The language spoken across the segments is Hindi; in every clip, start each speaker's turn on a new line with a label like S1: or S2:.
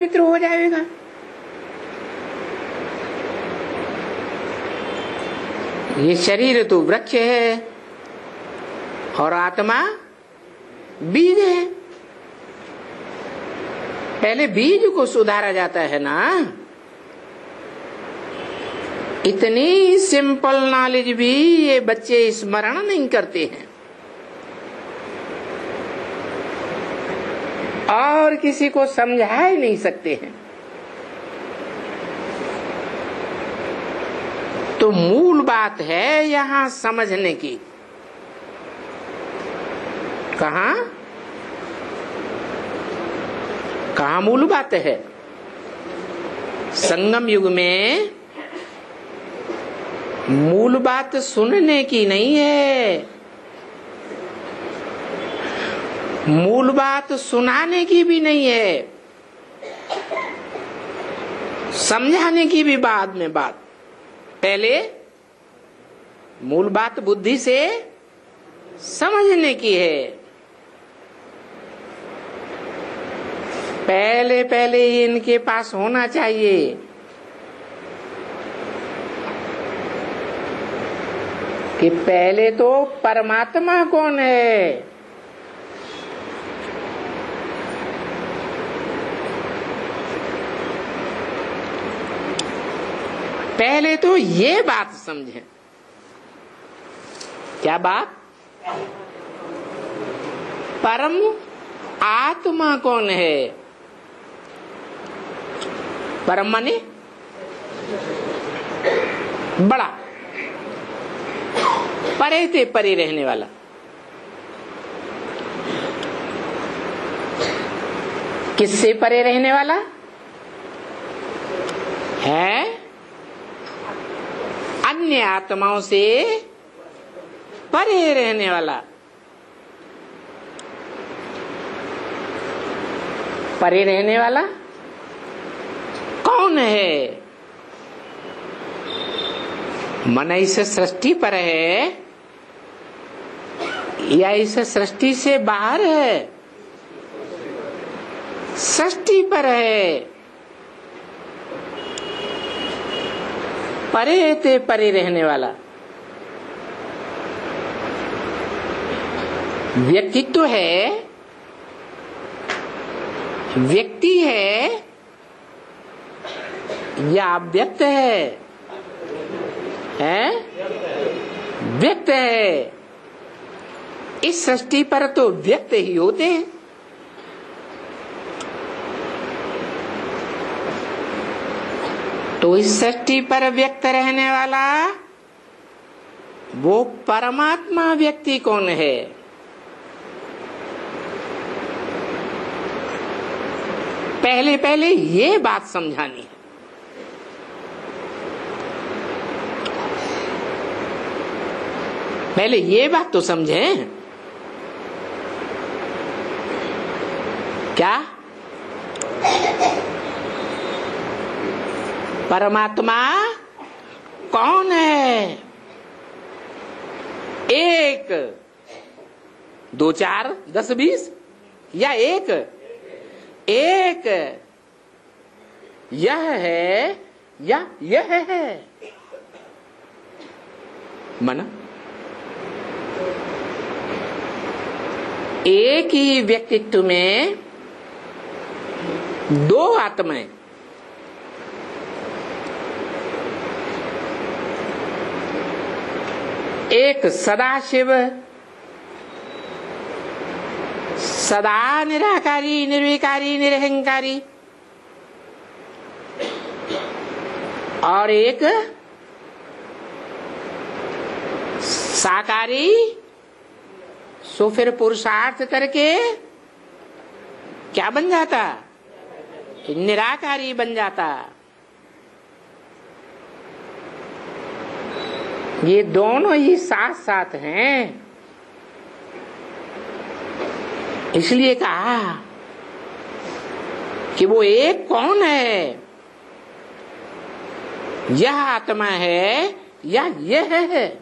S1: मित्र हो जाएगा। ये शरीर तो वृक्ष है और आत्मा बीज है। पहले बीज को सुधारा जाता है ना। इतनी सिंपल नॉलेज भी ये बच्चे स्मरण नहीं करते हैं और किसी को समझा ही नहीं सकते हैं। तो मूल बात है यहां समझने की। कहां मूल बात है? संगम युग में मूल बात सुनने की नहीं है, मूल बात सुनाने की भी नहीं है, समझाने की भी बाद में बात। पहले मूल बात बुद्धि से समझने की है। पहले इनके पास होना चाहिए कि पहले तो परमात्मा कौन है, पहले तो ये बात समझें। क्या बात? परम आत्मा कौन है? परम माने बड़ा, परे से परे रहने वाला। किससे परे रहने वाला है? अन्य आत्माओं से परे रहने वाला। परे रहने वाला कौन है? मन इस सृष्टि पर है या इस सृष्टि से बाहर है? सृष्टि पर है। परे ते परे रहने वाला व्यक्तित्व है, व्यक्ति है या अव्यक्त है? व्यक्त है। इस सृष्टि पर तो व्यक्त ही होते हैं। तो इस सृष्टि पर व्यक्त रहने वाला वो परमात्मा व्यक्ति कौन है? पहले ये बात समझानी है। पहले ये बात तो समझें। क्या परमात्मा कौन है? एक, दो, चार, 10, 20 या एक यह है या यह है? मन एक ही व्यक्तित्व में दो आत्माएं, एक सदाशिव, सदा निराकारी, निर्विकारी, निरहंकारी, और एक साकारी। सो फिर पुरुषार्थ करके क्या बन जाता? निराकारी बन जाता। ये दोनों ही साथ साथ हैं। इसलिए कहा कि वो एक कौन है? यह आत्मा है या यह है?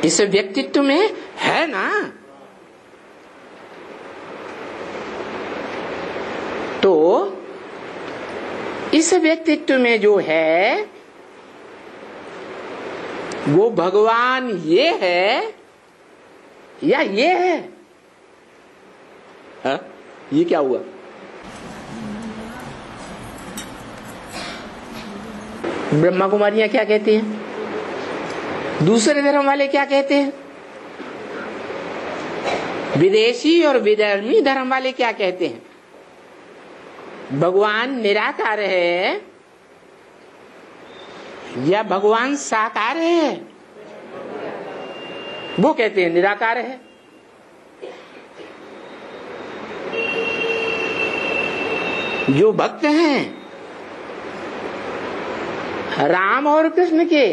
S1: इस व्यक्तित्व में है ना। तो इस व्यक्तित्व में जो है वो भगवान ये है या ये है? हा? ये क्या हुआ? ब्रह्मा कुमारियां क्या कहती हैं? दूसरे धर्म वाले क्या कहते हैं? विदेशी और विधर्मी धर्म वाले क्या कहते हैं? भगवान निराकार है या भगवान साकार है? वो कहते हैं निराकार है। जो भक्त हैं राम और कृष्ण के,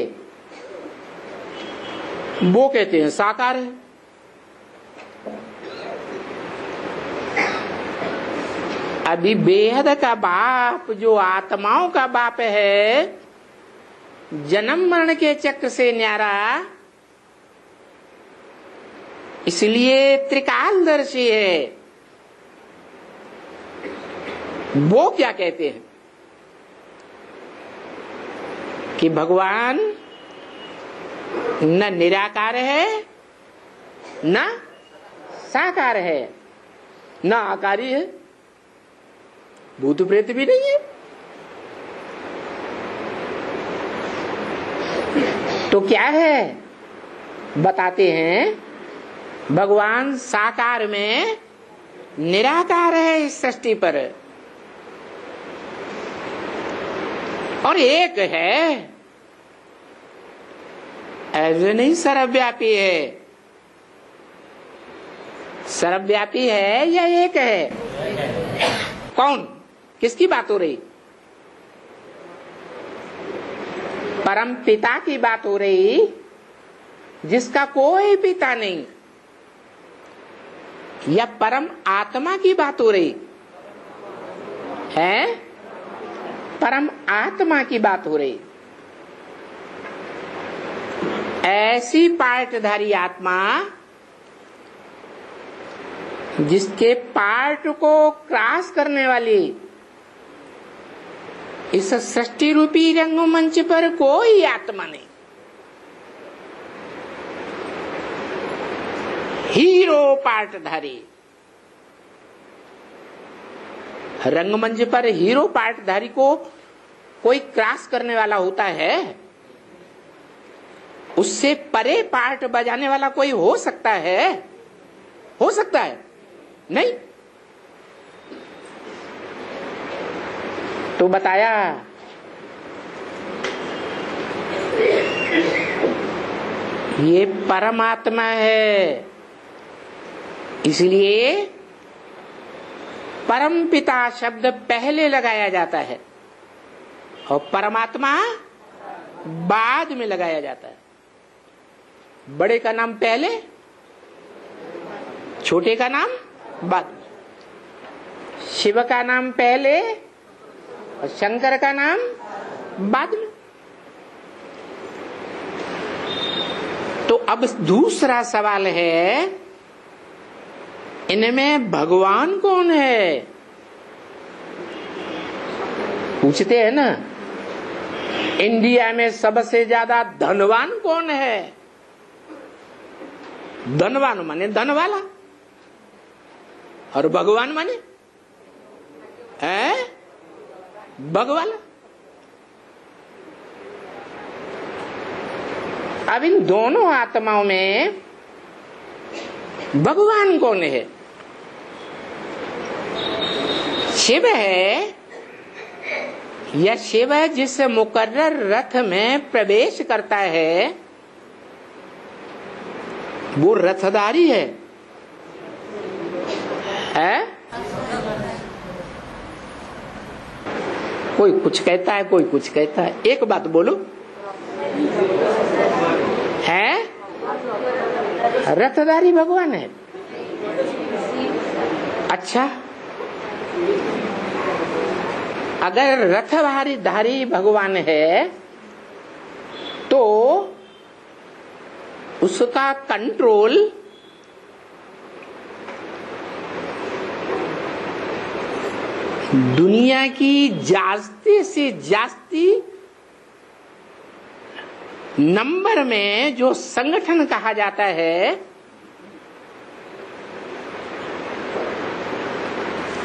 S1: वो कहते हैं साकार है। अभी बेहद का बाप जो आत्माओं का बाप है, जन्म मरण के चक्र से न्यारा, इसलिए त्रिकालदर्शी है। वो क्या कहते हैं कि भगवान न निराकार है न साकार है न आकारी है, भूत प्रेत भी नहीं है। तो क्या है? बताते हैं भगवान साकार में निराकार है इस सृष्टि पर, और एक है, ऐसे नहीं सर्वव्यापी है। सर्वव्यापी है या एक है? कौन? किसकी बात हो रही? परम पिता की बात हो रही, जिसका कोई पिता नहीं, या परम आत्मा की बात हो रही है? परम आत्मा की बात हो रही। ऐसी पार्टधारी आत्मा जिसके पार्ट को क्रॉस करने वाली इस सृष्टि रूपी रंगमंच पर कोई आत्मा नहीं। हीरो पार्टधारी। रंगमंच पर हीरो पार्टधारी को कोई क्रॉस करने वाला होता है? उससे परे पार्ट बजाने वाला कोई हो सकता है? हो सकता है? नहीं। तो बताया ये परमात्मा है, इसलिए परम पिता शब्द पहले लगाया जाता है और परमात्मा बाद में लगाया जाता है। बड़े का नाम पहले, छोटे का नाम बाद में। शिव का नाम पहले और शंकर का नाम बाद में। तो अब दूसरा सवाल है, इनमें भगवान कौन है? पूछते हैं ना, इंडिया में सबसे ज्यादा धनवान कौन है? धनवान माने धन वाला, और भगवान माने है भगवाला। अब इन दोनों आत्माओं में भगवान कौन है? शिव है या शिव जिस मुकर्रर रथ में प्रवेश करता है वो रथधारी है? कोई कुछ कहता है, कोई कुछ कहता है। एक बात बोलो, है रथधारी भगवान है। अच्छा, अगर रथधारी भगवान है तो उसका कंट्रोल दुनिया की जास्ती से जास्ती नंबर में जो संगठन कहा जाता है,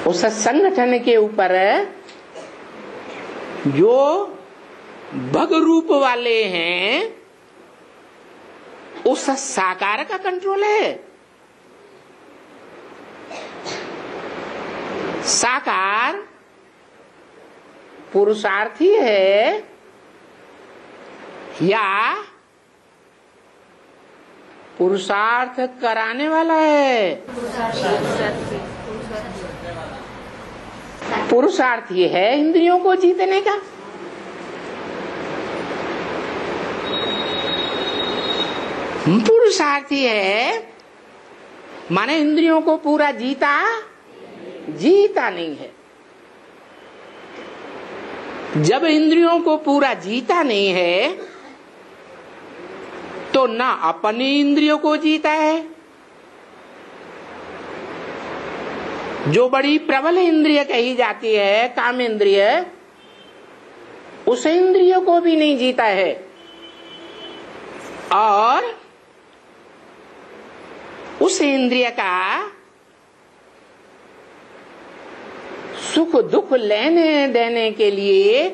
S1: उस संगठन के ऊपर जो भग रूप वाले हैं, उस साकार का कंट्रोल है। साकार पुरुषार्थी है या पुरुषार्थ कराने वाला है? पुरुषार्थी है इंद्रियों को जीतने का। पुरुषार्थी है माने इंद्रियों को पूरा जीता नहीं है। जब इंद्रियों को पूरा जीता नहीं है तो ना अपनी इंद्रियों को जीता है। जो बड़ी प्रबल इंद्रिय कही जाती है काम इंद्रिय, उस इंद्रियों को भी नहीं जीता है। और उस इंद्रिय का सुख दुख लेने देने के लिए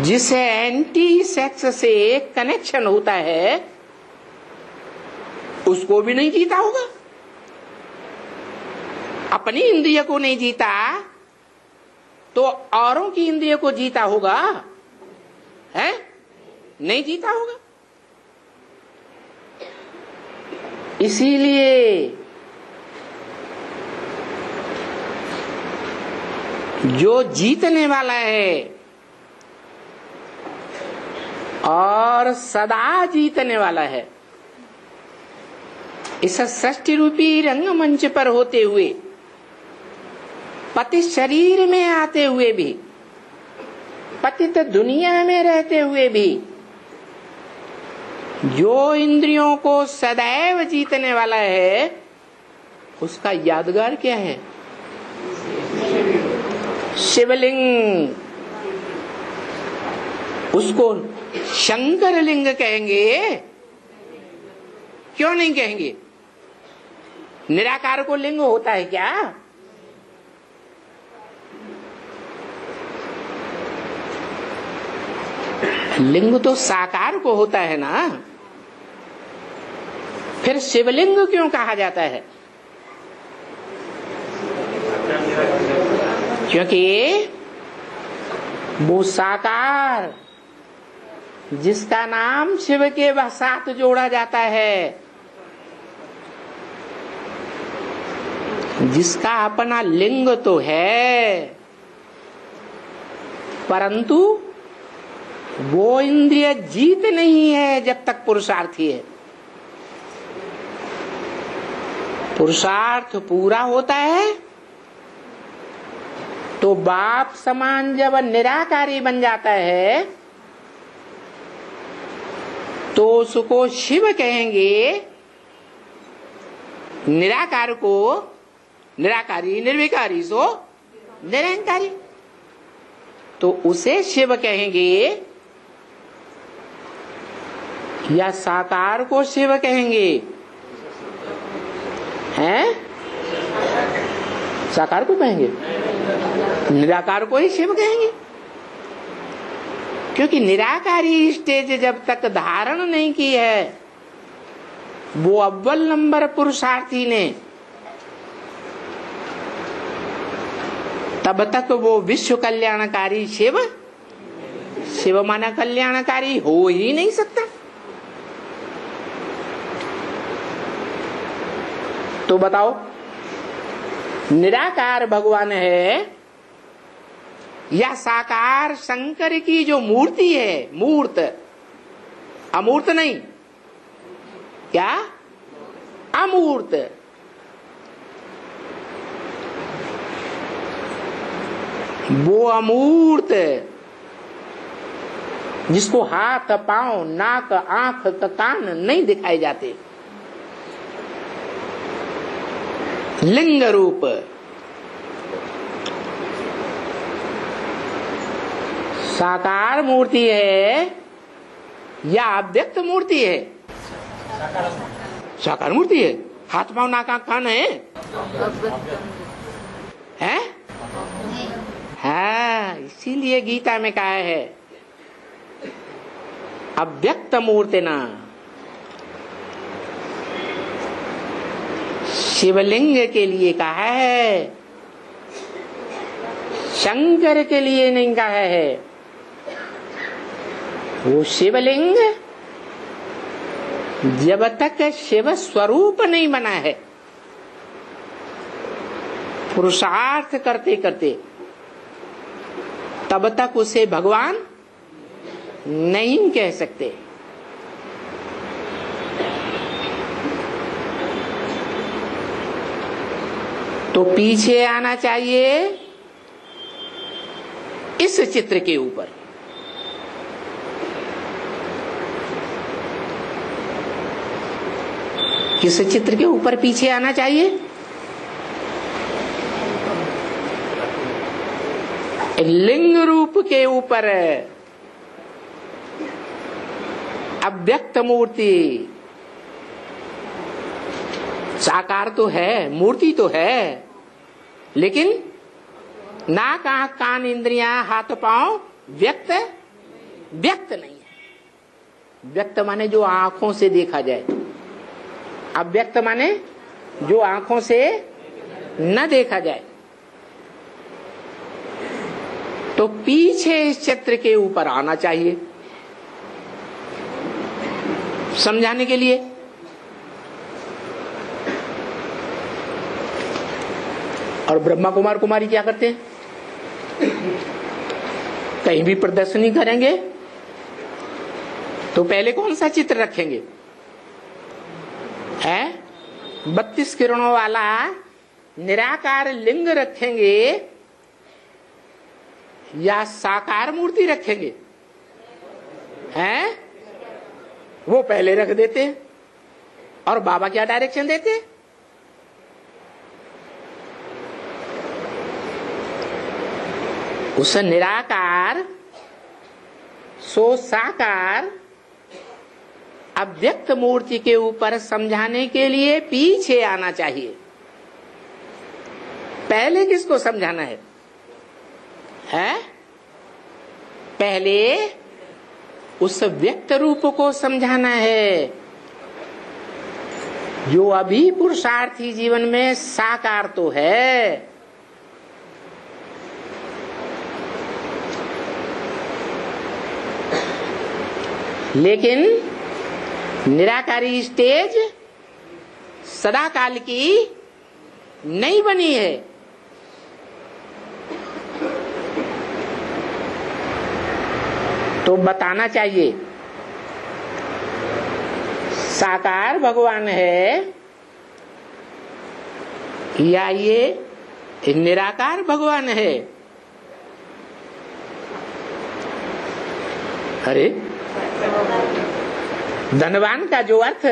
S1: जिसे एंटी सेक्स से कनेक्शन होता है, उसको भी नहीं जीता होगा। अपनी इंद्रिय को नहीं जीता तो औरों की इंद्रिय को जीता होगा? है नहीं जीता होगा। इसीलिए जो जीतने वाला है और सदा जीतने वाला है, इस सृष्टि रूपी रंगमंच पर होते हुए, पति शरीर में आते हुए भी, पतित दुनिया में रहते हुए भी, जो इंद्रियों को सदैव जीतने वाला है, उसका यादगार क्या है? शिवलिंग। उसको शंकर लिंग कहेंगे? क्यों नहीं कहेंगे? निराकार को लिंग होता है क्या? लिंग तो साकार को होता है ना। फिर शिवलिंग क्यों कहा जाता है? क्योंकि वो साकार जिसका नाम शिव के साथ जोड़ा जाता है, जिसका अपना लिंग तो है, परंतु वो इंद्रिय जीत नहीं है जब तक पुरुषार्थी है। पुरुषार्थ पूरा होता है तो बाप समान जब निराकारी बन जाता है तो उसको शिव कहेंगे। निराकार को निराकारी, निर्विकारी सो निरंकारी, तो उसे शिव कहेंगे या साकार को शिव कहेंगे? हैं? साकार को कहेंगे, निराकार को ही शिव कहेंगे। क्योंकि निराकारी स्टेज जब तक धारण नहीं की है, वो अव्वल नंबर पुरुषार्थी ने, तब तक वो विश्व कल्याणकारी शिव, शिव माना कल्याणकारी हो ही नहीं सकता। तो बताओ, निराकार भगवान है या साकार शंकर की जो मूर्ति है, मूर्त, अमूर्त नहीं, क्या अमूर्त, वो अमूर्त जिसको हाथ पांव नाक आंख कान नहीं दिखाए जाते, लिंग रूप। साकार मूर्ति है या अव्यक्त मूर्ति है? साकार मूर्ति है। हाथ पांव नाक आंख कान है? हैं? हाँ, इसीलिए गीता में कहा है अव्यक्त मूर्ति ना। शिवलिंग के लिए कहा है, शंकर के लिए नहीं कहा है। वो शिवलिंग जब तक शिव स्वरूप नहीं बना है, पुरुषार्थ करते करते, तब तक उसे भगवान नहीं कह सकते। तो पीछे आना चाहिए इस चित्र के ऊपर। किस चित्र के ऊपर पीछे आना चाहिए? लिंग रूप के ऊपर। अव्यक्त मूर्ति। साकार तो है, मूर्ति तो है, लेकिन नाक आंख कान इंद्रियां हाथ पांव व्यक्त नहीं है। व्यक्त माने जो आंखों से देखा जाए, अव्यक्त माने जो आंखों से न देखा जाए। तो पीछे इस चित्र के ऊपर आना चाहिए समझाने के लिए। और ब्रह्मा कुमार कुमारी क्या करते हैं? कहीं भी प्रदर्शनी करेंगे तो पहले कौन सा चित्र रखेंगे? 32 किरणों वाला निराकार लिंग रखेंगे या साकार मूर्ति रखेंगे? हैं? वो पहले रख देते। और बाबा क्या डायरेक्शन देते? उस निराकार सो साकार अव्यक्त मूर्ति के ऊपर समझाने के लिए पीछे आना चाहिए। पहले किसको समझाना है? पहले उस व्यक्त रूप को समझाना है जो अभी पुरुषार्थी जीवन में साकार तो है, लेकिन निराकारी स्टेज सदाकाल की नहीं बनी है। तो बताना चाहिए साकार भगवान है या ये निराकार भगवान है। अरे धनवान का जो अर्थ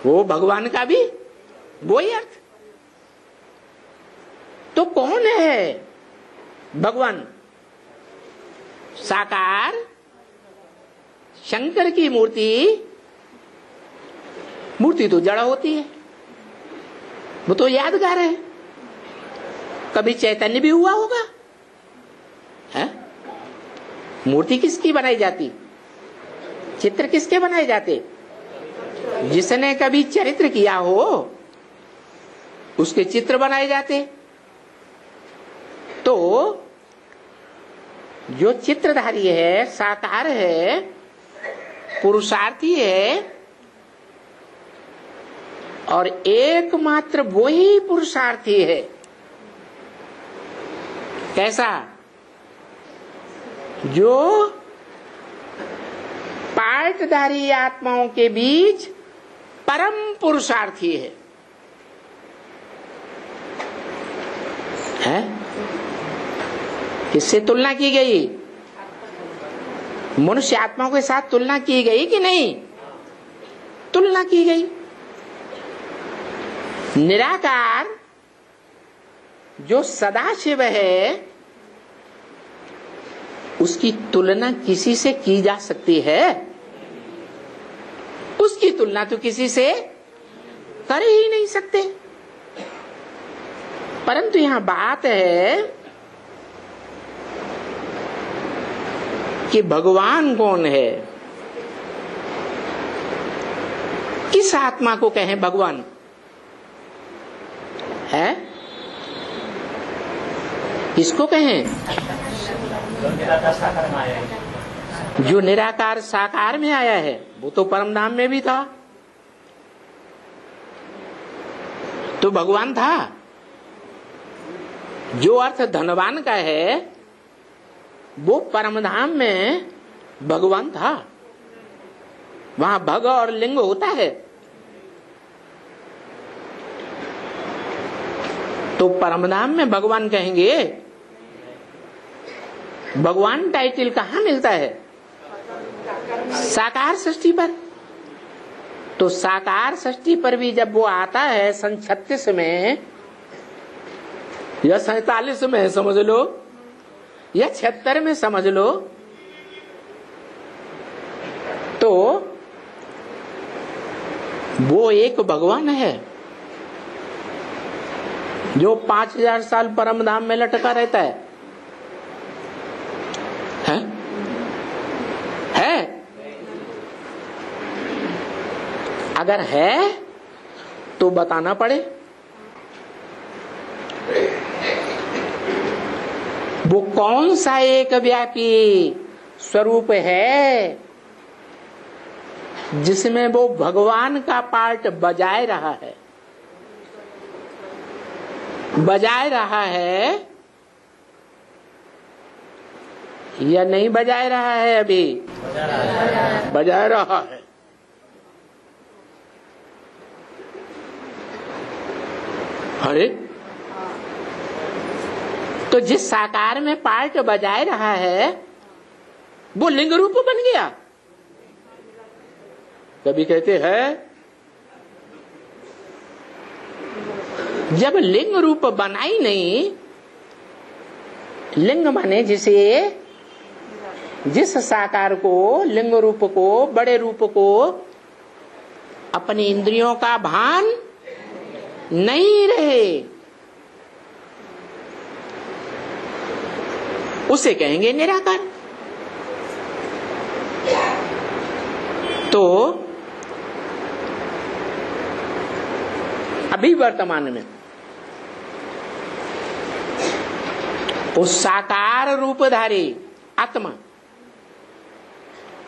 S1: वो भगवान का भी वही अर्थ। तो कौन है भगवान? साकार शंकर की मूर्ति तो जड़ होती है, वो तो यादगार है। कभी चैतन्य भी हुआ होगा है? मूर्ति किसकी बनाई जाती? चित्र किसके बनाए जाते? जिसने कभी चरित्र किया हो उसके चित्र बनाए जाते। तो जो चित्रधारी है, साकार है, पुरुषार्थी है, और एकमात्र वही पुरुषार्थी है। कैसा? जो पार्टधारी आत्माओं के बीच परम पुरुषार्थी है। किससे तुलना की गई? मनुष्य आत्माओं के साथ तुलना की गई कि नहीं? तुलना की गई। निराकार जो सदाशिव है उसकी तुलना किसी से की जा सकती है? उसकी तुलना तो किसी से कर ही नहीं सकते। परंतु यहां बात है कि भगवान कौन है? किस आत्मा को कहें भगवान है? किसको कहें? जो निराकार साकार में आया है वो तो परम धाम में भी था, तो भगवान था। जो अर्थ धनवान का है वो परम धाम में भगवान था। वहां भग और लिंग होता है। तो परम धाम में भगवान कहेंगे। भगवान टाइटल कहां मिलता है? साकार सृष्टि पर। तो साकार सृष्टि पर भी जब वो आता है सन 36 में या 47 में समझ लो या 76 में समझ लो, तो वो एक भगवान है जो 5000 साल परम धाम में लटका रहता है। अगर है तो बताना पड़े। वो कौन सा एक व्यापी स्वरूप है जिसमें वो भगवान का पार्ट बजाए रहा है? बजाए रहा है या नहीं बजाए रहा है? अभी बजाए रहा है। अरे तो जिस साकार में पार्ट बजाए रहा है वो लिंग रूप बन गया। कभी कहते हैं जब लिंग रूप बना ही नहीं, लिंग माने जिस साकार को, लिंग रूप को, बड़े रूप को अपनी इंद्रियों का भान नहीं रहे, उसे कहेंगे निराकार। तो अभी वर्तमान में उस साकार रूपधारी आत्मा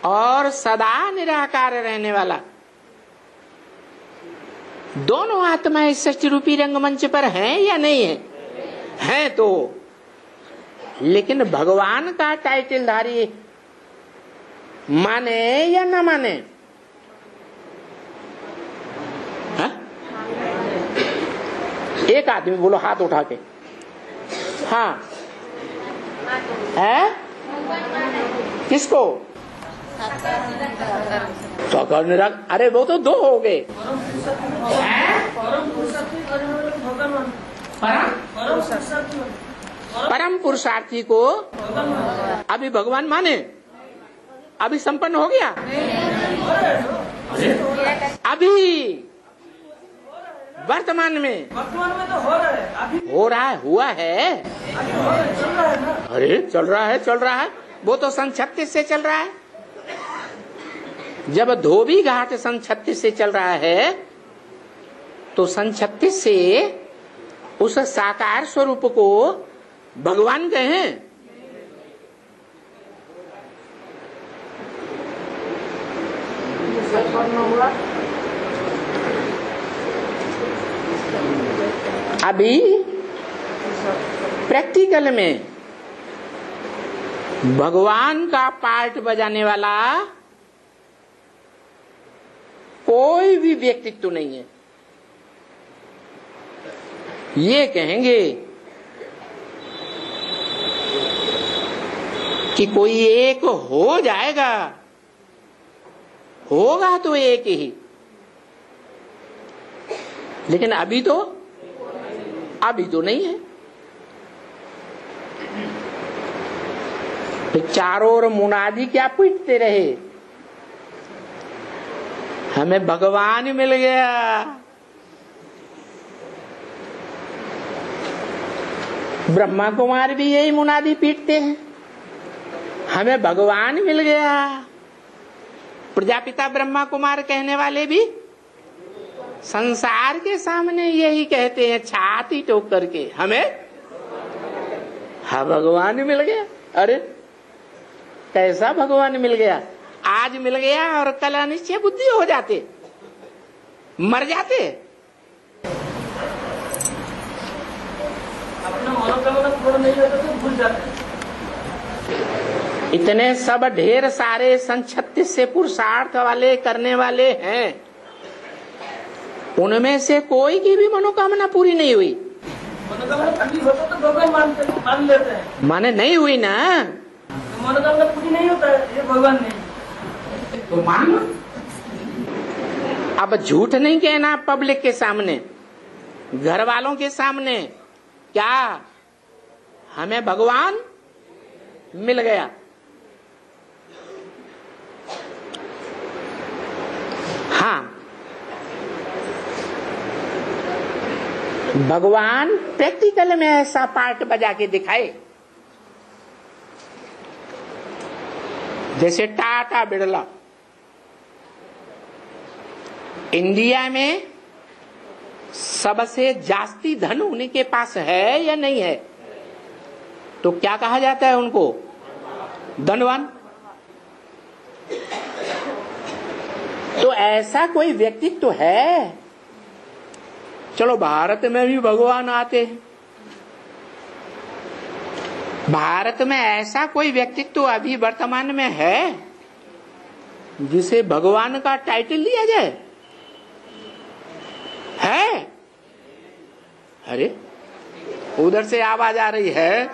S1: और सदा निराकार रहने वाला दोनों आत्मा इस सृष्टि रूपी रंगमंच पर हैं या नहीं है? हैं। तो लेकिन भगवान का टाइटलधारी माने या ना माने? हा? एक आदमी बोलो हाथ उठा के। हाँ है? किसको? साकार निराकार। अरे वो तो दो हो गए। परम पुरुषार्थी को अभी भगवान माने? अभी संपन्न हो गया? अभी वर्तमान में तो हो रहा है, हुआ है। अरे चल रहा है। वो तो सन 36 से चल रहा है। जब धोबी घाट सन 36 से चल रहा है तो सन 36 से उस साकार स्वरूप को भगवान कहें। अभी प्रैक्टिकल में भगवान का पार्ट बजाने वाला कोई भी व्यक्तित्व नहीं है। ये कहेंगे कि कोई एक हो जाएगा, होगा तो एक ही। लेकिन अभी तो नहीं है। तो चारों ओर मुनादी क्या पीटते रहे, हमें भगवान मिल गया। ब्रह्मा कुमार भी यही मुनादी पीटते हैं, हमें भगवान मिल गया। प्रजापिता ब्रह्मा कुमार कहने वाले भी संसार के सामने यही कहते हैं, छाती ठोक करके, हमें भगवान मिल गया। अरे कैसा भगवान मिल गया? आज मिल गया और कल अनिश्चय बुद्धि हो जाते, मर जाते।
S2: अपना मनोकामना पूर्ण नहीं होता तो भूल जाते।
S1: इतने सब ढेर सारे 36 से पुरुषार्थ वाले करने वाले हैं, उनमें से कोई की भी मनोकामना पूरी नहीं हुई।
S2: मनोकामना पूरी होता तो भगवान मान लेते हैं,
S1: माने नहीं हुई ना,
S2: तो मनोकामना पूरी नहीं होता है, ये भगवान नहीं
S1: तो मान लो। अब झूठ नहीं कहना पब्लिक के सामने, घर वालों के सामने, क्या हमें भगवान मिल गया। हाँ, भगवान प्रैक्टिकल में ऐसा पार्ट बजा के दिखाए, जैसे टाटा बिरला इंडिया में सबसे जास्ती धन उनके पास है या नहीं है, तो क्या कहा जाता है उनको? धनवान। तो ऐसा कोई व्यक्तित्व तो है। चलो भारत में भी भगवान आते हैं, भारत में ऐसा कोई व्यक्तित्व तो अभी वर्तमान में है जिसे भगवान का टाइटल दिया जाए? है? अरे उधर से आवाज आ रही है,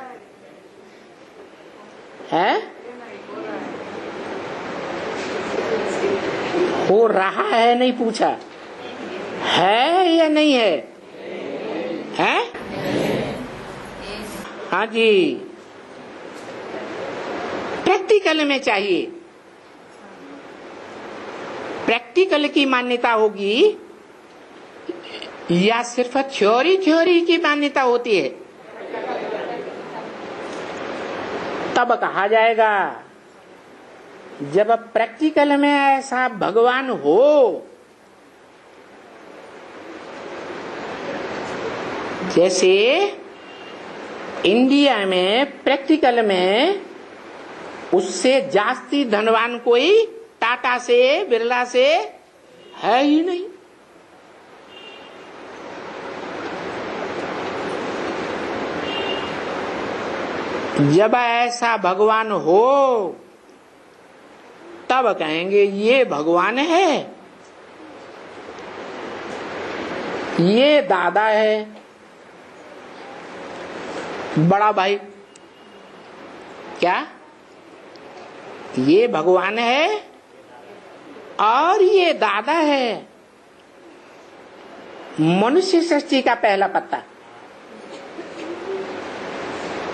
S1: है? हो रहा है, नहीं पूछा, है या नहीं है? है? हाँ जी, प्रैक्टिकल में चाहिए। प्रैक्टिकल की मान्यता होगी या सिर्फ थ्योरी की मान्यता होती है? तब कहा जाएगा जब प्रैक्टिकल में ऐसा भगवान हो, जैसे इंडिया में प्रैक्टिकल में उससे जास्ती धनवान कोई टाटा से बिरला से है ही नहीं। जब ऐसा भगवान हो तब कहेंगे ये भगवान है, ये दादा है, बड़ा भाई, क्या ये भगवान है और ये दादा है। मनुष्य सृष्टि का पहला पत्ता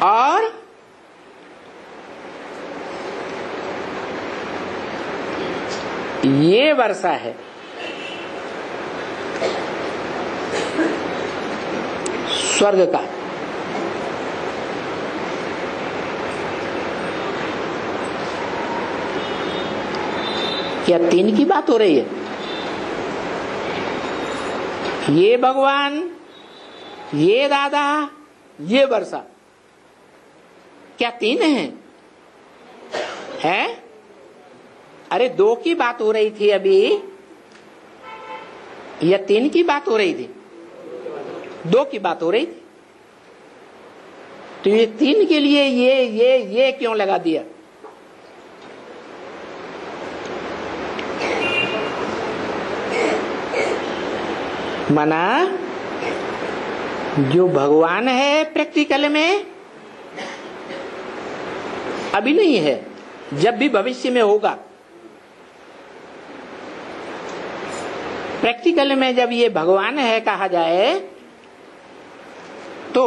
S1: और ये वर्षा है, स्वर्ग का। क्या तीन की बात हो रही है? ये भगवान, ये दादा, ये वर्षा, क्या तीन हैं? है? अरे दो की बात हो रही थी अभी, या तीन की बात हो रही थी? दो की बात हो रही थी। तो ये तीन के लिए ये क्यों लगा दिया? माना जो भगवान है प्रैक्टिकल में अभी नहीं है, जब भी भविष्य में होगा। प्रैक्टिकल में जब ये भगवान है कहा जाए तो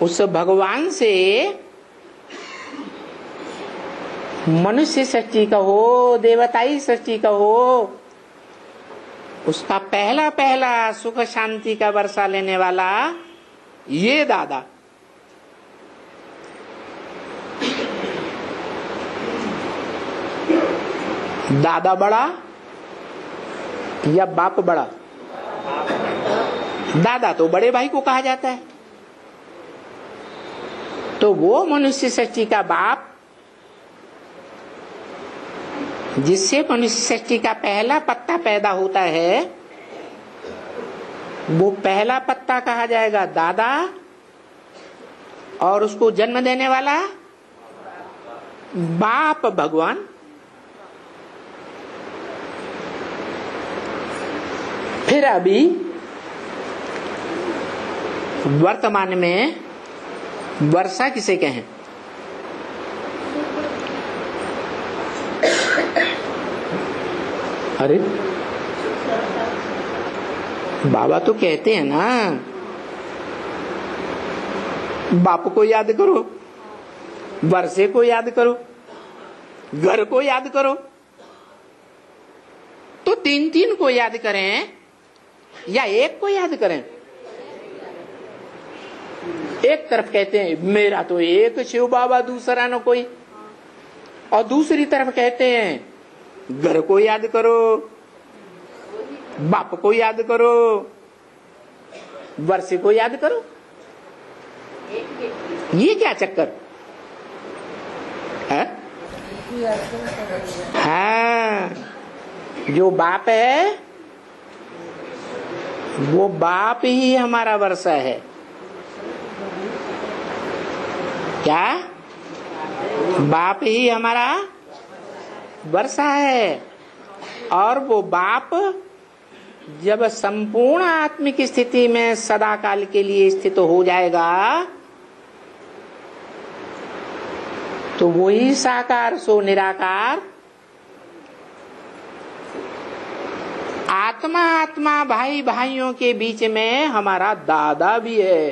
S1: उस भगवान से मनुष्य सृष्टि का हो, देवताई सृष्टि का हो, उसका पहला पहला सुख शांति का वर्षा लेने वाला ये दादा, दादा बड़ा या बाप बड़ा? दादा तो बड़े भाई को कहा जाता है। तो वो मनुष्य सृष्टि का बाप जिससे मनुष्य सृष्टि का पहला पत्ता पैदा होता है, वो पहला पत्ता कहा जाएगा दादा, और उसको जन्म देने वाला बाप भगवान। फिर अभी वर्तमान में वर्षा किसे कहें? अरे बाबा तो कहते हैं ना, बाप को याद करो, वर्षे को याद करो, घर को याद करो। तो तीन तीन को याद करें या एक को याद करें? एक तरफ कहते हैं मेरा तो एक शिव बाबा, दूसरा न कोई, और दूसरी तरफ कहते हैं घर को याद करो, बाप को याद करो, वर्षे को याद करो। ये क्या चक्कर है? हाँ, जो बाप है वो बाप ही हमारा वर्षा है। क्या? बाप ही हमारा वर्षा है। और वो बाप जब संपूर्ण आत्मिक स्थिति में सदा काल के लिए स्थित हो जाएगा तो वही साकार सो निराकार, आत्मा आत्मा भाई भाइयों के बीच में हमारा दादा भी है।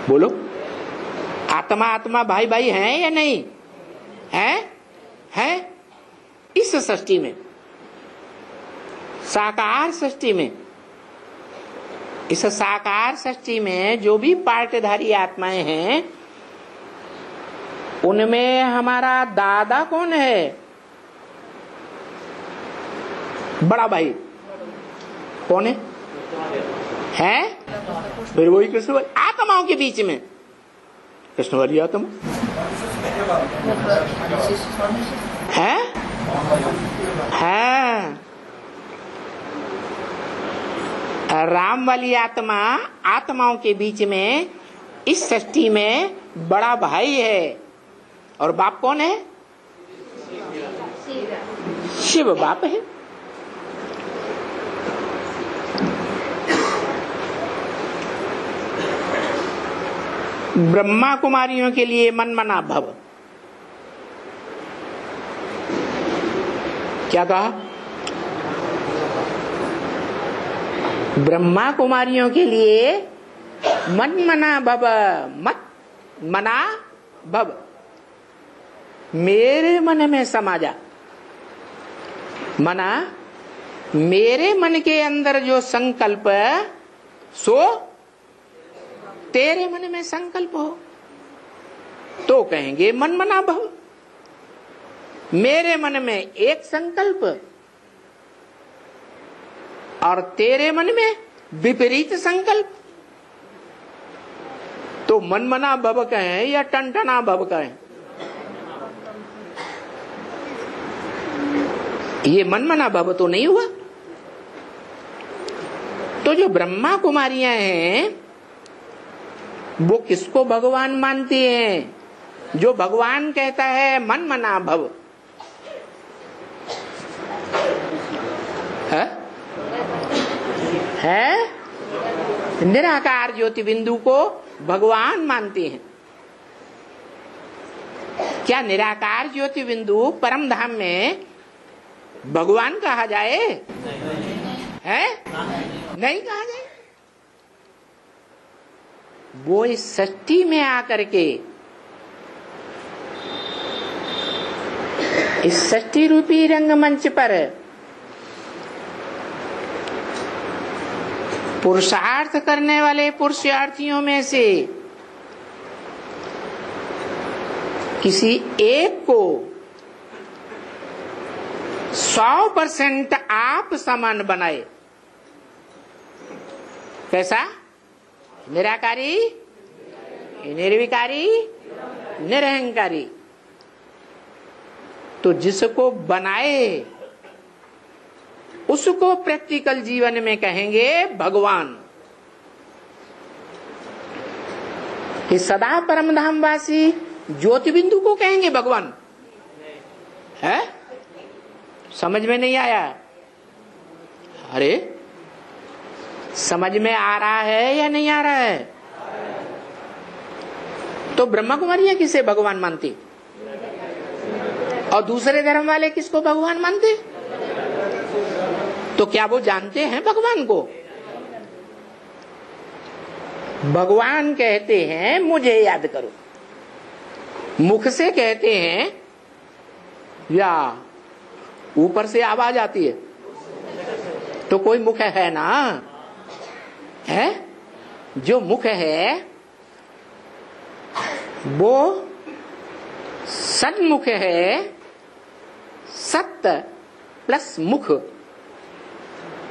S1: बोलो, आत्मा आत्मा भाई भाई हैं या नहीं है? इस सृष्टि में, साकार सृष्टि में, इस साकार सृष्टि में जो भी पार्टधारी आत्माएं हैं उनमें हमारा दादा कौन है? बड़ा भाई कौन है? फिर वही कृष्ण वाली आत्माओं के बीच में, कृष्ण वाली आत्मा है। राम वाली आत्मा आत्माओं के बीच में इस सृष्टि में बड़ा भाई है। और बाप कौन है? शिव बाप है। ब्रह्मा कुमारियों के लिए मन मना भव। क्या कहा? ब्रह्मा कुमारियों के लिए मन मना भव, मत मना भव, मेरे मन में समा जा। मना मेरे मन के अंदर जो संकल्प सो तेरे मन में संकल्प हो, तो कहेंगे मन मना भव। मेरे मन में एक संकल्प और तेरे मन में विपरीत संकल्प, तो मन मना भव कहें या टनटना भव कहें? ये मन मना भव तो नहीं हुआ। तो जो ब्रह्मा कुमारियां हैं वो किसको भगवान मानती हैं? जो भगवान कहता है मन मना भव है? निराकार ज्योति बिंदु को भगवान मानती हैं। क्या निराकार ज्योति बिंदु परम धाम में भगवान कहा जाए? है नहीं कहा जाए। वो इस सृष्टि में आकर के, इस सृष्टि रूपी रंगमंच पर पुरुषार्थ करने वाले पुरुषार्थियों में से किसी एक को 100% आप समान बनाए। कैसा? निराकारी, निर्विकारी, निरहंकारी। तो जिसको बनाए उसको प्रैक्टिकल जीवन में कहेंगे भगवान। कि सदा परम धामवासी ज्योति बिंदु को कहेंगे भगवान। है? समझ में नहीं आया? अरे समझ में आ रहा है या नहीं आ रहा है? तो ब्रह्मा कुमारी किसे भगवान मानती और दूसरे धर्म वाले किसको भगवान मानते? तो क्या वो जानते हैं भगवान को? भगवान कहते हैं मुझे याद करो, मुख से कहते हैं या ऊपर से आवाज आती है? तो कोई मुख है ना? है? जो मुख है वो सन्मुख है। सत्य प्लस मुख,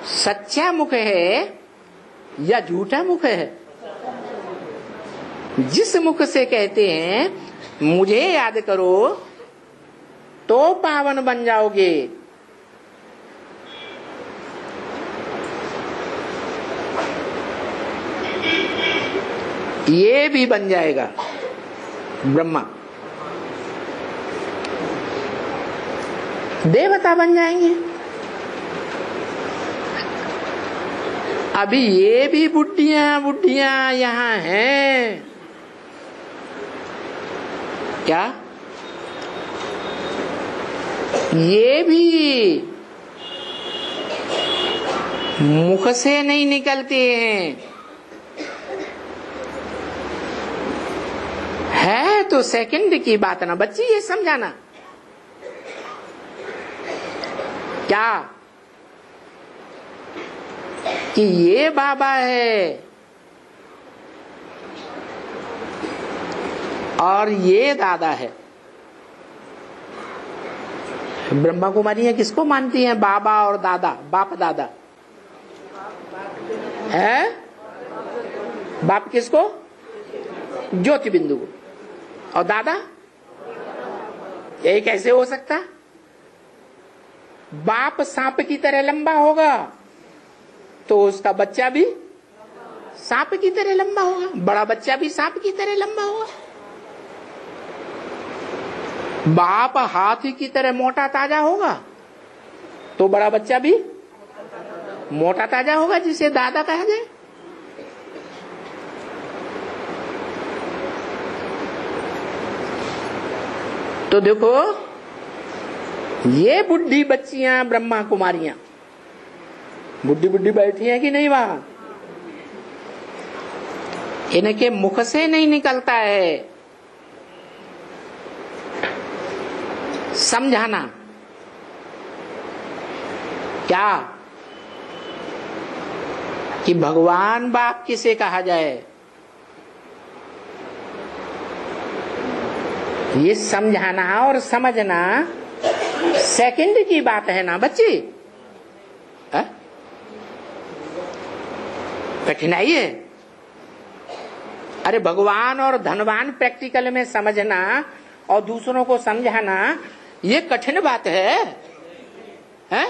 S1: सच्चा मुख है या झूठा मुख है? जिस मुख से कहते हैं मुझे याद करो तो पावन बन जाओगे, ये भी बन जाएगा ब्रह्मा, देवता बन जाएंगे। अभी ये भी बुढ़िया यहाँ हैं क्या? ये भी मुख से नहीं निकलते हैं। है तो सेकंड की बात ना बच्ची, ये समझाना क्या कि ये बाबा है और ये दादा है। ब्रह्मा कुमारी किसको मानती हैं? बाबा और दादा, बाप दादा है। बाप किसको? ज्योति बिंदु को। और दादा? यही कैसे हो सकता? बाप सांप की तरह लंबा होगा तो उसका बच्चा भी सांप की तरह लंबा होगा, बड़ा बच्चा भी सांप की तरह लंबा होगा। बाप हाथी की तरह मोटा ताजा होगा तो बड़ा बच्चा भी मोटा ताजा होगा, जिसे दादा कहा जाए। तो देखो ये बुढ़ी बच्चियां ब्रह्मा कुमारियां बुढ़ी बैठी हैं कि नहीं? वहां इनके मुख से नहीं निकलता है समझाना। क्या कि भगवान बाप किसे कहा जाए, ये समझाना और समझना सेकंड की बात है ना बच्ची। कठिनाई है। अरे भगवान और धनवान प्रैक्टिकल में समझना और दूसरों को समझाना ये कठिन बात है, हैं?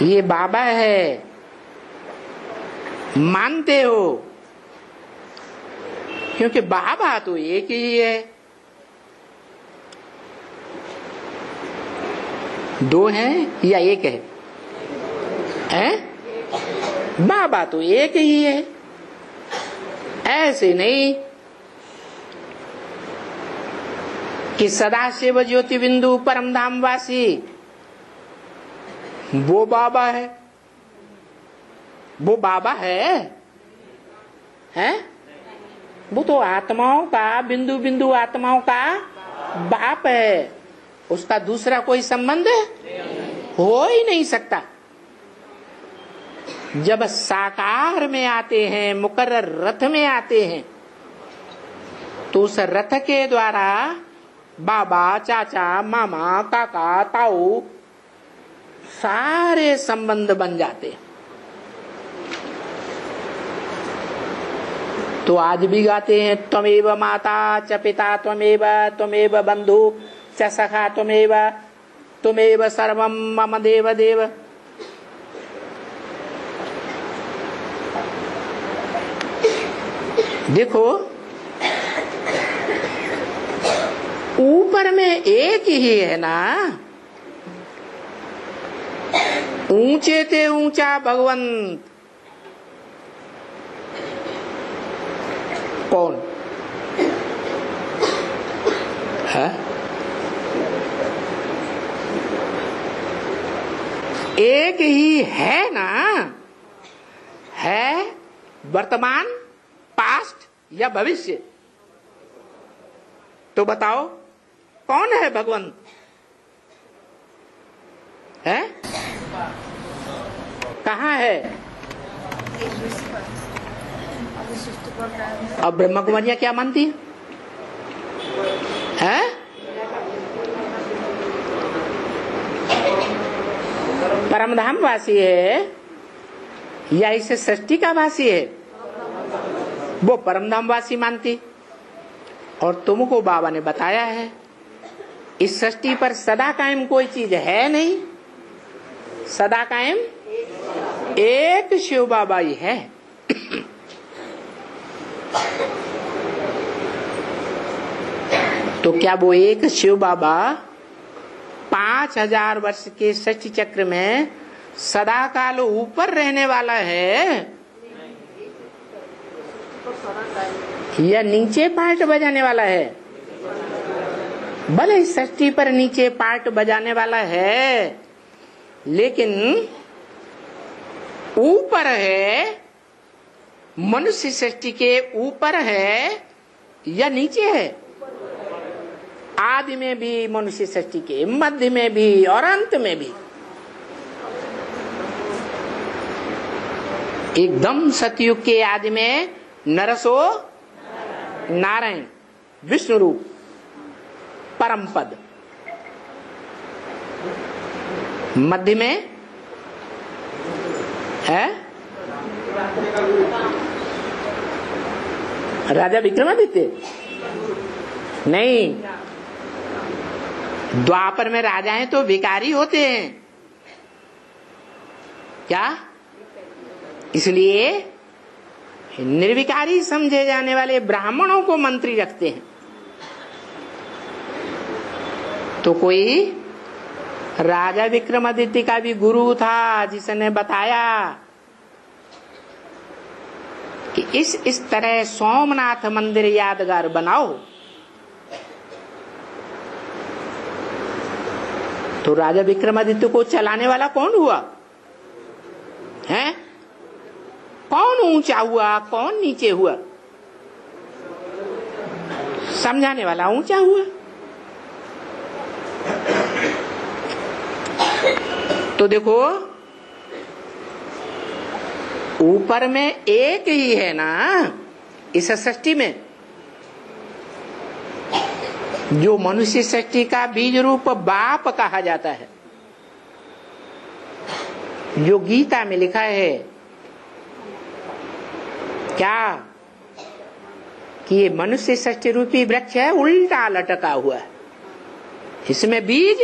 S1: ये बाबा है मानते हो क्योंकि बाबा तो एक ही है। दो हैं या एक है? हैं? बाबा तो एक ही है, ऐसे नहीं। कि सदाशिव ज्योति बिंदु परम धाम वासी वो बाबा है, वो बाबा है, हैं? वो तो आत्माओं का, बिंदु बिंदु आत्माओं का बाप है, उसका दूसरा कोई संबंध हो ही नहीं सकता। जब साकार में आते हैं, मुकर्रर रथ में आते हैं, तो उस रथ के द्वारा बाबा, चाचा, मामा, काका, ताऊ सारे संबंध बन जाते हैं। तो आज भी गाते हैं, त्वमेव माता च पिता त्वमेव बंधु च सखा त्वमेव सर्वम मम देव देव। देखो, ऊपर में एक ही है ना, ऊंचे ते ऊंचा भगवंत कौन है? एक ही है ना, है वर्तमान, पास्ट या भविष्य? तो बताओ कौन है भगवंत? है कहाँ है? अब ब्रह्म कुमारियां क्या मानती है? परमधाम वासी है या इसे सृष्टि का वासी है? वो परमधाम वासी मानती। और तुमको बाबा ने बताया है, इस सृष्टि पर सदा कायम कोई चीज है नहीं, सदा कायम एक शिव बाबा ही है। तो क्या वो एक शिव बाबा 5000 वर्ष के सृष्टि चक्र में सदा काल ऊपर रहने वाला है या नीचे पार्ट बजाने वाला है? भले इस सृष्टि पर नीचे पार्ट बजाने वाला है, लेकिन ऊपर है, मनुष्य सृष्टि के ऊपर है या नीचे है? आदि में भी मनुष्य सृष्टि के, मध्य में भी और अंत में भी। एकदम सतयुग के आदि में नरसो नारायण, विष्णु रूप, परम पद। मध्य में है राजा विक्रमादित्य? नहीं, द्वापर में राजाएं तो भिखारी होते हैं क्या? इसलिए निर्विकारी समझे जाने वाले ब्राह्मणों को मंत्री रखते हैं। तो कोई राजा विक्रमादित्य का भी गुरु था जिसने बताया कि इस तरह सोमनाथ मंदिर यादगार बनाओ। तो राजा विक्रमादित्य को चलाने वाला कौन हुआ है? कौन ऊंचा हुआ, कौन नीचे हुआ? समझाने वाला ऊंचा हुआ। तो देखो, ऊपर में एक ही है ना इस सृष्टि में, जो मनुष्य सृष्टि का बीज रूप बाप कहा जाता है। जो गीता में लिखा है क्या कि ये मनुष्य सृष्टि रूपी वृक्ष है, उल्टा लटका हुआ है, इसमें बीज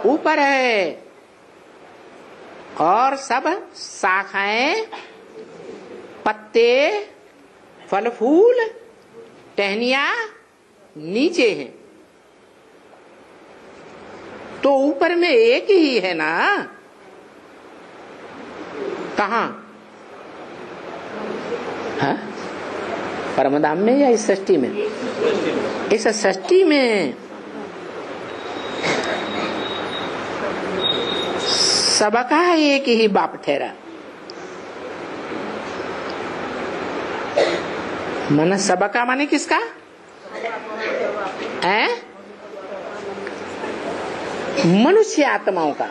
S1: ऊपर है और सब शाखाएं, पत्ते, फल फूल, टहनियां नीचे हैं। तो ऊपर में एक ही है ना, कहां? परमधाम में या इस सृष्टि में? इस सृष्टि में सबका एक ही बाप ठहरा। मन सबका माने किसका है? मनुष्य आत्माओं का,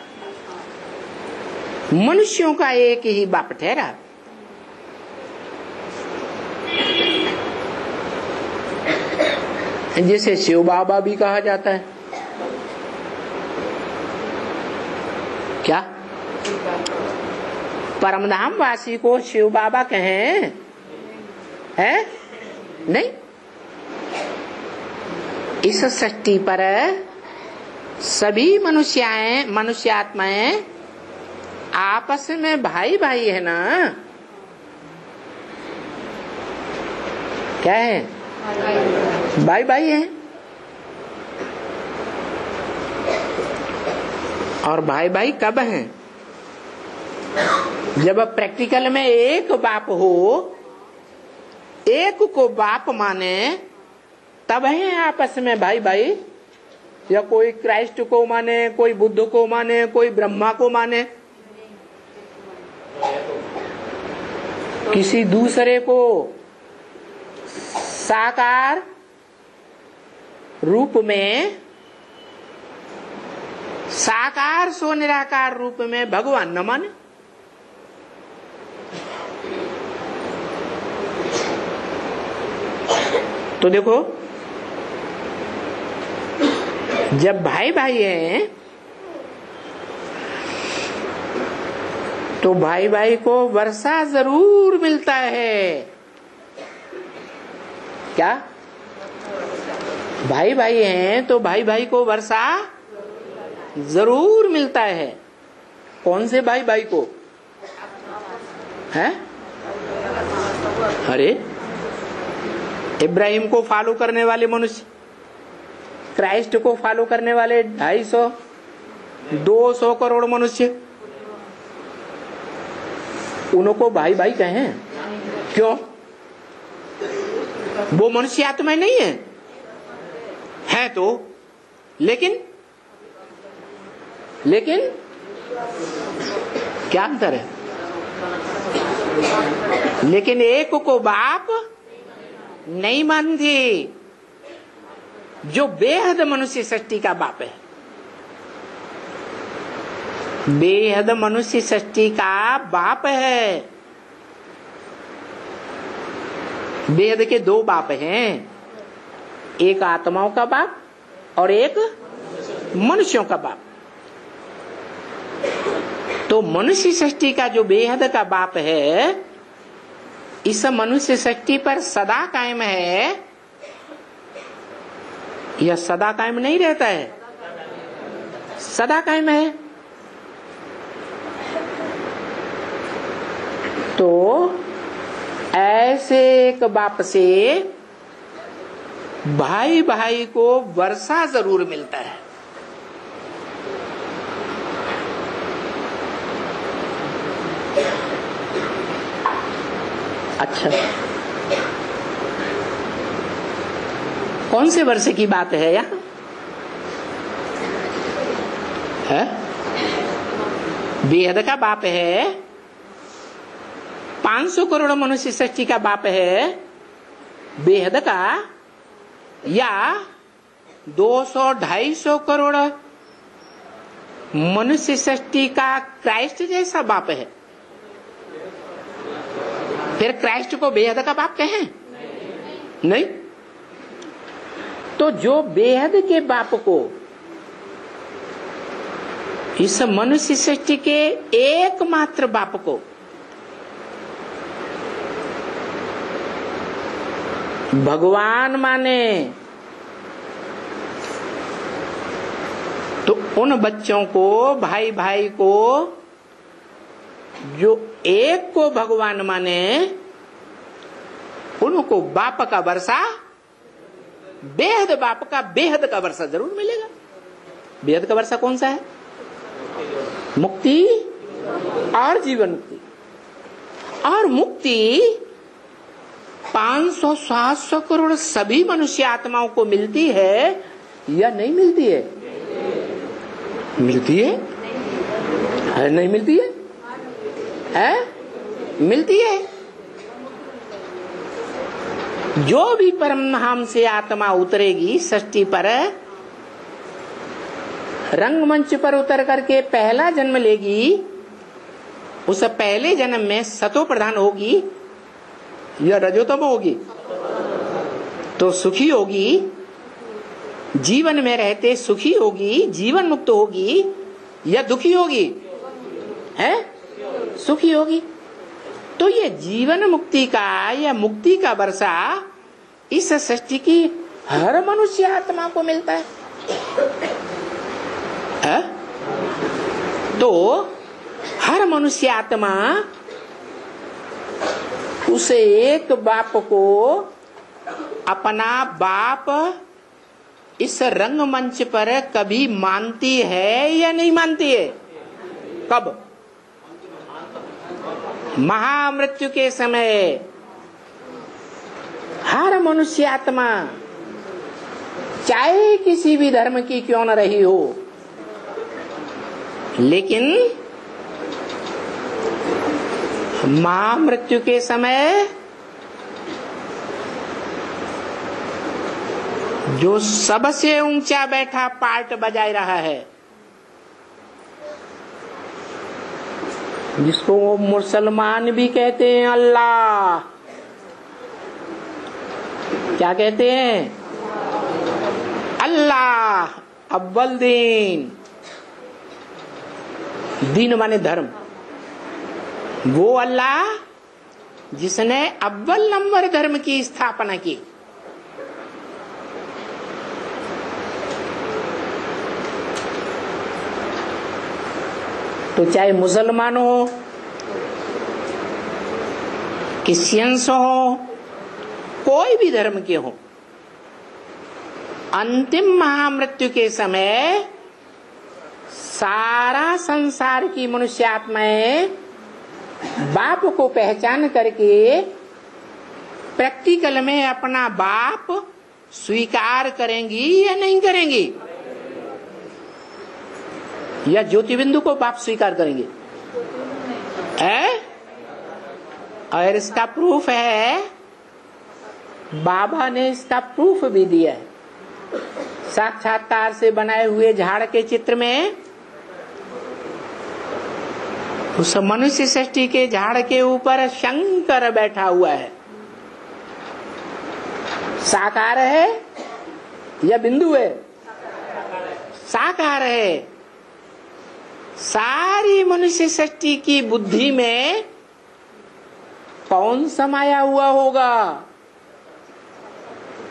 S1: मनुष्यों का एक ही बाप ठहरा। जिसे शिव बाबा भी कहा जाता है। क्या परमधाम वासी को शिव बाबा कहें? है नहीं। इस सृष्टि पर सभी मनुष्यात्माएं आपस में भाई भाई है ना। क्या है? भाई भाई है। और भाई भाई कब हैं? जब प्रैक्टिकल में एक बाप हो, एक को बाप माने, तब है आपस में भाई भाई। या कोई क्राइस्ट को माने, कोई बुद्ध को माने, कोई ब्रह्मा को माने, किसी दूसरे को साकार रूप में, साकार सो निराकार रूप में भगवान न माने। तो देखो, जब भाई भाई हैं तो भाई भाई को वर्षा जरूर मिलता है। क्या? भाई भाई हैं तो भाई भाई को वर्षा जरूर मिलता है। कौन से भाई भाई को है? अरे इब्राहिम को फॉलो करने वाले मनुष्य, क्राइस्ट को फॉलो करने वाले 250-200 करोड़ मनुष्य, उनको भाई भाई कहें? क्यों? वो मनुष्य आत्मा नहीं है तो, लेकिन क्या अंतर है? लेकिन एक को बाप नहीं मानते, जो बेहद मनुष्य सृष्टि का बाप है। बेहद मनुष्य सृष्टि का बाप है। बेहद के दो बाप हैं, एक आत्माओं का बाप और एक मनुष्यों का बाप। तो मनुष्य सृष्टि का जो बेहद का बाप है, इस मनुष्य सृष्टि पर सदा कायम है या सदा कायम नहीं रहता है? सदा कायम है। तो ऐसे एक बाप से भाई भाई को वर्षा जरूर मिलता है। अच्छा, कौन से वर्ष की बात है यहाँ? है? बेहद का बाप है, 500 करोड़ मनुष्य सृष्टि का बाप है बेहद का, या 200-250 करोड़ मनुष्य सृष्टि का क्राइस्ट जैसा बाप है? फिर क्राइस्ट को बेहद का बाप कहें? नहीं। तो जो बेहद के बाप को इस मनुष्य सृष्टि के एकमात्र बाप को भगवान माने, तो उन बच्चों को, भाई भाई को, जो एक को भगवान माने, उनको बाप का वर्षा, बेहद बाप का बेहद का वर्षा जरूर मिलेगा। बेहद का वर्षा कौन सा है? मुक्ति और जीवन मुक्ति। और मुक्ति 500-700 करोड़ सभी मनुष्य आत्माओं को मिलती है या नहीं मिलती है? मिलती है। नहीं मिलती है, मिलती है। जो भी परमधाम से आत्मा उतरेगी सृष्टि पर, रंगमंच पर उतर करके पहला जन्म लेगी, उस पहले जन्म में सतो प्रधान होगी या रजोतम होगी? तो सुखी होगी, जीवन में रहते सुखी होगी, जीवन मुक्त होगी या दुखी होगी? सुखी होगी। तो ये जीवन मुक्ति का या मुक्ति का वर्षा इस सृष्टि की हर मनुष्य आत्मा को मिलता है। तो हर मनुष्य आत्मा उस एक बाप को अपना बाप इस रंगमंच पर कभी मानती है या नहीं मानती है? कब? महामृत्यु के समय हर मनुष्य आत्मा चाहे किसी भी धर्म की क्यों न रही हो, लेकिन महामृत्यु के समय जो सबसे ऊंचा बैठा पार्ट बजा रहा है, जिसको वो मुसलमान भी कहते हैं अल्लाह, क्या कहते हैं? अल्लाह अव्वल दीन, दीन माने धर्म। वो अल्लाह जिसने अव्वल नंबर धर्म की स्थापना की। तो चाहे मुसलमान हो, क्रिश्चियंस हो, कोई भी धर्म के हो, अंतिम महामृत्यु के समय सारा संसार की मनुष्य आत्माएं बाप को पहचान करके प्रैक्टिकल में अपना बाप स्वीकार करेंगी या नहीं करेंगी? या ज्योति बिंदु को बाप स्वीकार करेंगे? और इसका प्रूफ है, बाबा ने इसका प्रूफ भी दिया है। साक्षात्कार से बनाए हुए झाड़ के चित्र में उस मनुष्य सृष्टि के झाड़ के ऊपर शंकर बैठा हुआ है। साकार है या बिंदु है? साकार है। सारी मनुष्य सृष्टि की बुद्धि में कौन समाया हुआ होगा?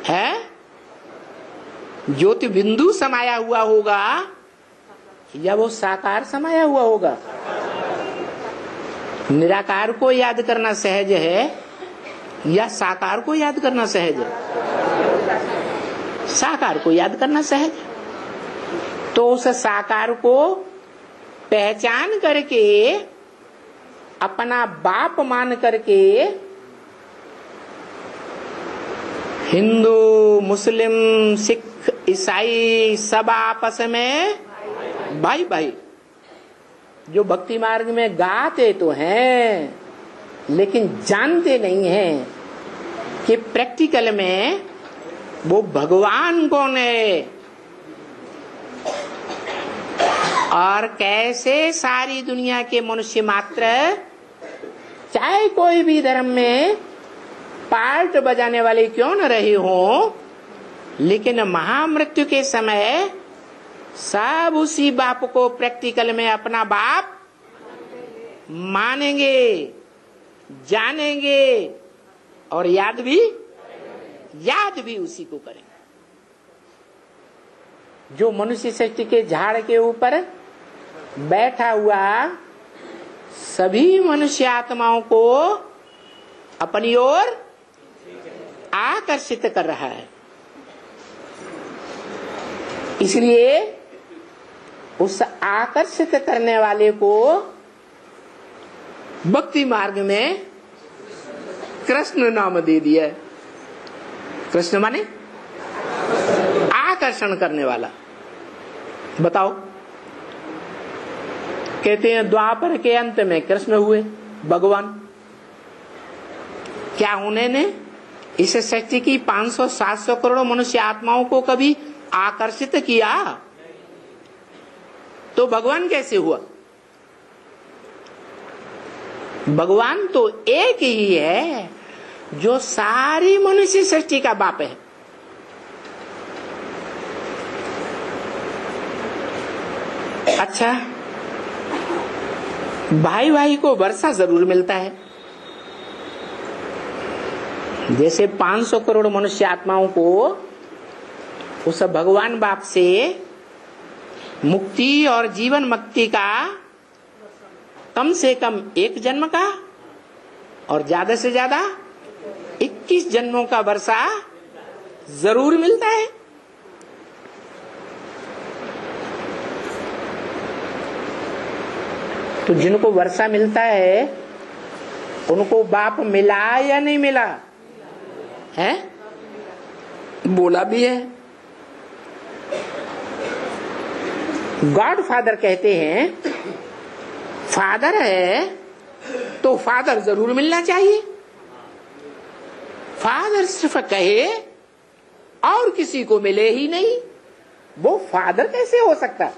S1: है ज्योति बिंदु समाया हुआ होगा या वो साकार समाया हुआ होगा? निराकार को याद करना सहज है या साकार को याद करना सहज है? साकार को याद करना सहज। तो उस साकार को पहचान करके अपना बाप मान करके हिंदू, मुस्लिम, सिख, ईसाई सब आपस में भाई भाई। जो भक्ति मार्ग में गाते तो हैं लेकिन जानते नहीं हैं कि प्रैक्टिकल में वो भगवान कौन है और कैसे सारी दुनिया के मनुष्य मात्र चाहे कोई भी धर्म में पार्ट बजाने वाले क्यों न रहे हो, लेकिन महामृत्यु के समय सब उसी बाप को प्रैक्टिकल में अपना बाप मानेंगे, जानेंगे और याद भी उसी को करेंगे। जो मनुष्य सृष्टि के झाड़ के ऊपर बैठा हुआ सभी मनुष्य आत्माओं को अपनी ओर आकर्षित कर रहा है, इसलिए उस आकर्षित करने वाले को भक्ति मार्ग में कृष्ण नाम दे दिया। कृष्ण माने आकर्षण करने वाला। बताओ कहते हैं द्वापर के अंत में कृष्ण हुए भगवान। क्या उन्होंने इस सृष्टि की 500-700 करोड़ मनुष्य आत्माओं को कभी आकर्षित किया? तो भगवान कैसे हुआ? भगवान तो एक ही है जो सारी मनुष्य सृष्टि का बाप है। अच्छा, भाई भाई को वर्षा जरूर मिलता है, जैसे 500 करोड़ मनुष्य आत्माओं को उस भगवान बाप से मुक्ति और जीवन मुक्ति का कम से कम 1 जन्म का और ज्यादा से ज्यादा 21 जन्मों का वर्षा जरूर मिलता है। तो जिनको वर्षा मिलता है उनको बाप मिला या नहीं मिला है? बोला भी है। गॉड फादर कहते हैं फादर है तो फादर जरूर मिलना चाहिए। फादर सिर्फ कहे और किसी को मिले ही नहीं, वो फादर कैसे हो सकता?